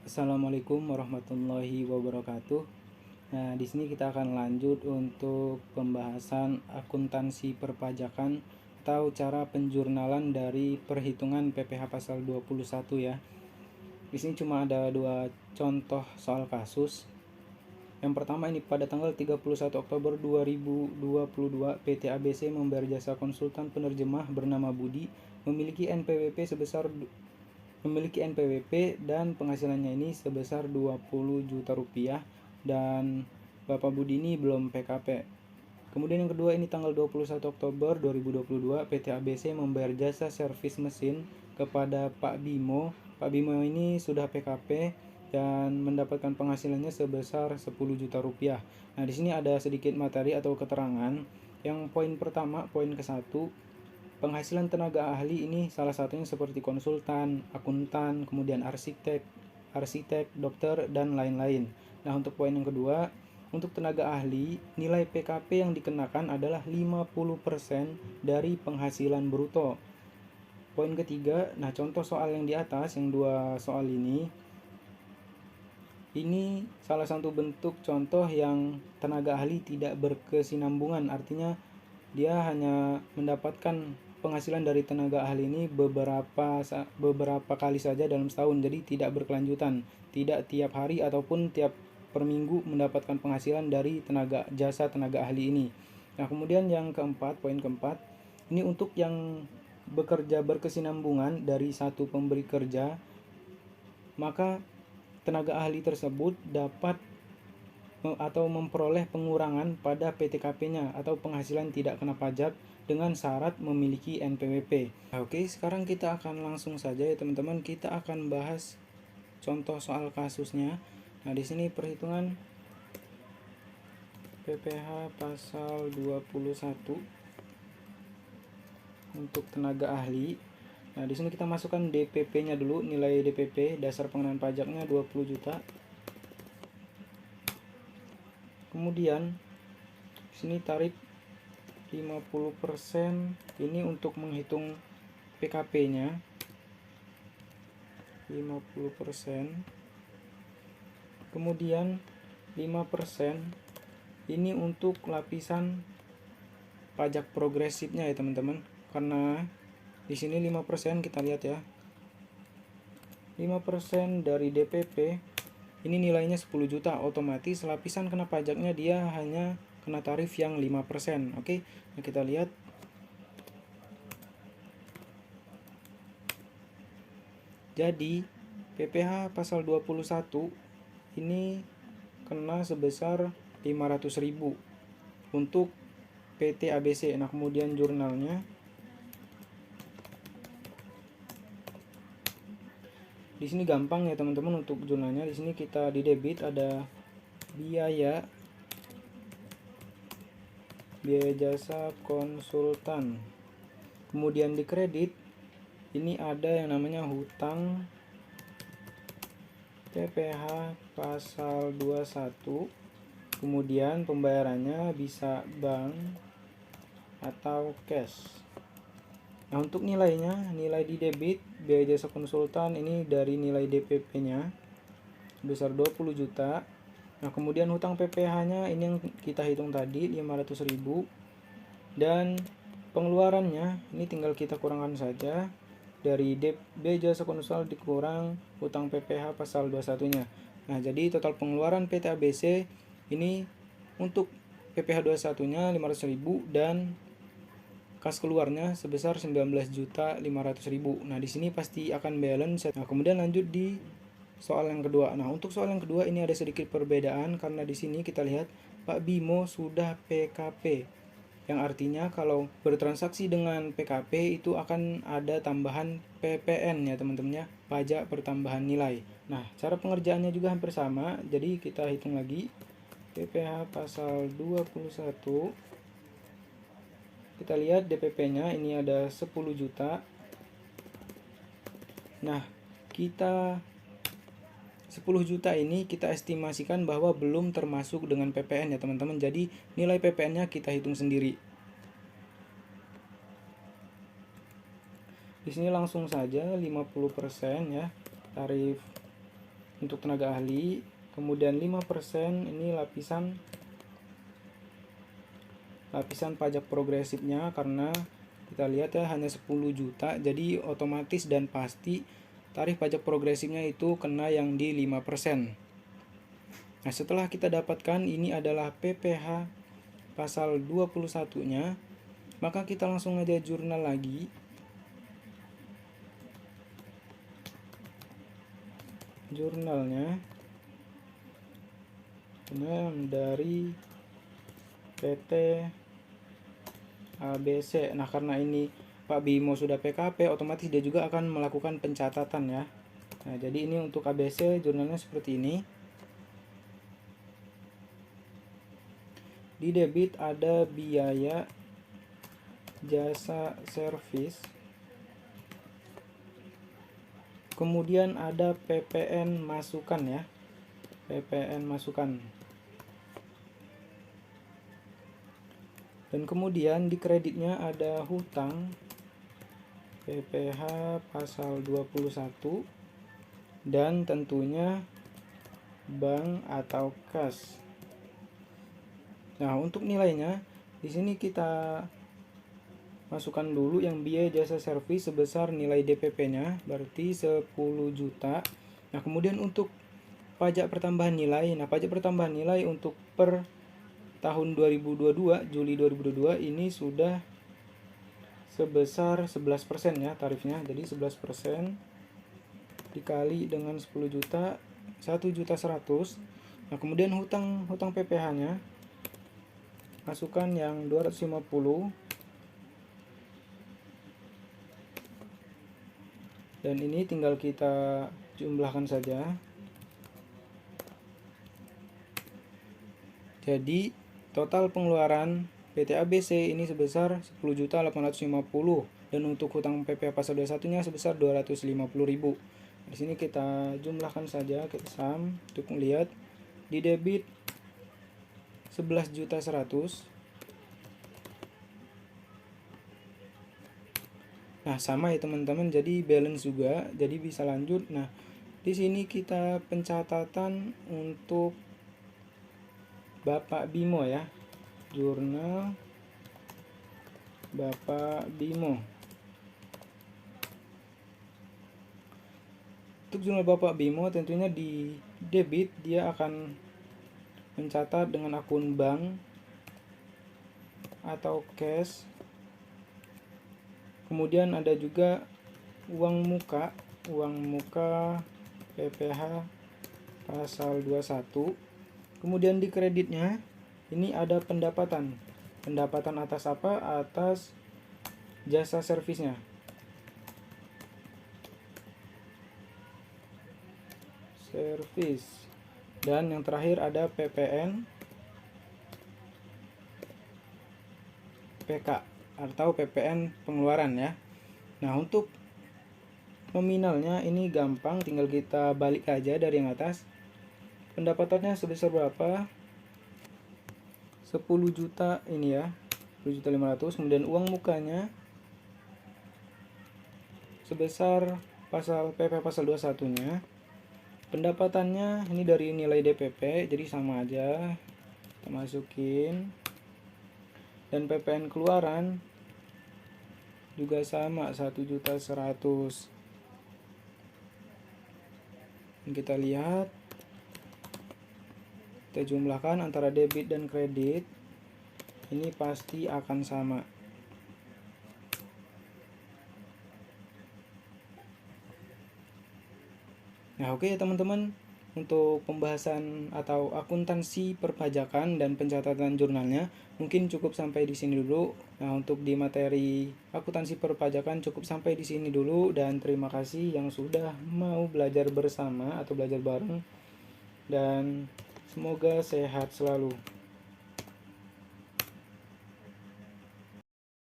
Assalamualaikum warahmatullahi wabarakatuh. Nah, di sini kita akan lanjut untuk pembahasan akuntansi perpajakan atau cara penjurnalan dari perhitungan PPh pasal 21 ya. Di sini cuma ada dua contoh soal kasus. Yang pertama ini pada tanggal 31 Oktober 2022 PT ABC membayar jasa konsultan penerjemah bernama Budi memiliki NPWP dan penghasilannya ini sebesar 20 juta rupiah dan Bapak Budi ini belum PKP. Kemudian yang kedua ini tanggal 21 Oktober 2022 PT ABC membayar jasa servis mesin kepada Pak Bimo. Pak Bimo ini sudah PKP dan mendapatkan penghasilannya sebesar 10 juta rupiah. Nah, di sini ada sedikit materi atau keterangan. Yang poin pertama, poin ke-1, penghasilan tenaga ahli ini salah satunya seperti konsultan, akuntan, kemudian arsitek, dokter, dan lain-lain. Nah, untuk poin yang kedua, untuk tenaga ahli, nilai PKP yang dikenakan adalah 50% dari penghasilan bruto. Poin ketiga, nah contoh soal yang di atas, yang dua soal ini salah satu bentuk contoh yang tenaga ahli tidak berkesinambungan, artinya dia hanya mendapatkan penghasilan dari tenaga ahli ini beberapa kali saja dalam setahun, jadi tidak berkelanjutan, tidak tiap hari ataupun tiap per minggu mendapatkan penghasilan dari jasa tenaga ahli ini. Nah, kemudian yang keempat, poin keempat, ini untuk yang bekerja berkesinambungan dari satu pemberi kerja, maka tenaga ahli tersebut dapat atau memperoleh pengurangan pada PTKP-nya atau penghasilan tidak kena pajak dengan syarat memiliki NPWP. Nah, oke, sekarang kita akan langsung saja ya teman-teman, kita akan bahas contoh soal kasusnya. Nah, di sini perhitungan PPh pasal 21 untuk tenaga ahli. Nah, di sini kita masukkan DPP-nya dulu, nilai DPP dasar pengenaan pajaknya 20 juta. Kemudian di sini tarif 50% ini untuk menghitung PKP-nya 50%. Kemudian 5% ini untuk lapisan pajak progresifnya ya teman-teman. Karena di sini 5% kita lihat ya. 5% dari DPP ini nilainya 10 juta, otomatis lapisan kena pajaknya dia hanya kena tarif yang 5%. Oke, nah kita lihat. Jadi PPh pasal 21 ini kena sebesar 500.000 untuk PT ABC. Nah, kemudian jurnalnya di sini gampang ya teman-teman untuk jurnalnya. Di sini kita di debit ada biaya jasa konsultan. Kemudian di kredit ini ada yang namanya hutang PPh pasal 21. Kemudian pembayarannya bisa bank atau cash. Nah, untuk nilainya, nilai di debit biaya jasa konsultan ini dari nilai DPP-nya sebesar 20 juta. Nah, kemudian hutang PPh-nya ini yang kita hitung tadi 500.000, dan pengeluarannya ini tinggal kita kurangkan saja dari biaya jasa konsultan dikurang hutang PPh pasal 21-nya. Nah, jadi total pengeluaran PT ABC ini untuk PPh 21-nya 500.000 dan kas keluarnya sebesar 19.500.000. Nah, di sini pasti akan balance. Nah, kemudian lanjut di soal yang kedua. Nah, untuk soal yang kedua ini ada sedikit perbedaan karena di sini kita lihat Pak Bimo sudah PKP. Yang artinya kalau bertransaksi dengan PKP itu akan ada tambahan PPN ya teman-teman ya, pajak pertambahan nilai. Nah, cara pengerjaannya juga hampir sama. Jadi kita hitung lagi PPh pasal 21. Kita lihat DPP-nya ini ada 10 juta. Nah, 10 juta ini kita estimasikan bahwa belum termasuk dengan PPN ya teman-teman. Jadi nilai PPN-nya kita hitung sendiri. Di sini langsung saja 50% ya. Tarif untuk tenaga ahli. Kemudian 5% ini lapisan pajak progresifnya, karena kita lihat ya hanya 10 juta, jadi otomatis dan pasti tarif pajak progresifnya itu kena yang di 5%. Nah, setelah kita dapatkan ini adalah PPh pasal 21-nya, maka kita langsung aja jurnal lagi. Jurnalnya dari PT ABC. Nah, karena ini Pak Bimo sudah PKP, otomatis dia juga akan melakukan pencatatan ya. Nah, jadi ini untuk ABC jurnalnya seperti ini. Di debit ada biaya jasa servis. Kemudian ada PPN masukan ya. PPN masukan. Dan kemudian di kreditnya ada hutang PPh pasal 21 dan tentunya bank atau kas. Nah, untuk nilainya di sini kita masukkan dulu yang biaya jasa servis sebesar nilai DPP-nya, berarti 10 juta. Nah, kemudian untuk pajak pertambahan nilai. Nah, pajak pertambahan nilai untuk per tahun 2022, Juli 2022 ini sudah sebesar 11% ya tarifnya. Jadi 11% dikali dengan 10 juta, 1.100.000. Nah, kemudian hutang PPh-nya masukkan yang 250. Dan ini tinggal kita jumlahkan saja. Jadi total pengeluaran PT ABC ini sebesar 10.850.000 dan untuk hutang PPh pasal 21-nya sebesar 250.000. Di sini kita jumlahkan saja, kita sum untuk melihat di debit 11.100.000. Nah, sama ya teman-teman, jadi balance juga, jadi bisa lanjut. Nah, di sini kita pencatatan untuk Bapak Bimo ya. Jurnal Bapak Bimo. Untuk jurnal Bapak Bimo tentunya di debit dia akan mencatat dengan akun bank atau cash. Kemudian ada juga uang muka PPh pasal 21. Kemudian di kreditnya ini ada pendapatan atas apa? Atas jasa servisnya. Servis. Dan yang terakhir ada PPN PK atau PPN pengeluaran ya. Nah, untuk nominalnya ini gampang, tinggal kita balik aja dari yang atas. Pendapatannya sebesar berapa? 10 juta ini ya, 10.500.000. Kemudian uang mukanya sebesar PPh pasal 21-nya. Pendapatannya ini dari nilai DPP, jadi sama aja kita masukin. Dan PPN keluaran juga sama, 1.100.000. Kita lihat, kita jumlahkan antara debit dan kredit, ini pasti akan sama. Nah, oke ya teman-teman, untuk pembahasan atau akuntansi perpajakan dan pencatatan jurnalnya mungkin cukup sampai di sini dulu. Nah, untuk di materi akuntansi perpajakan cukup sampai di sini dulu, dan terima kasih yang sudah mau belajar bersama atau belajar bareng, dan semoga sehat selalu.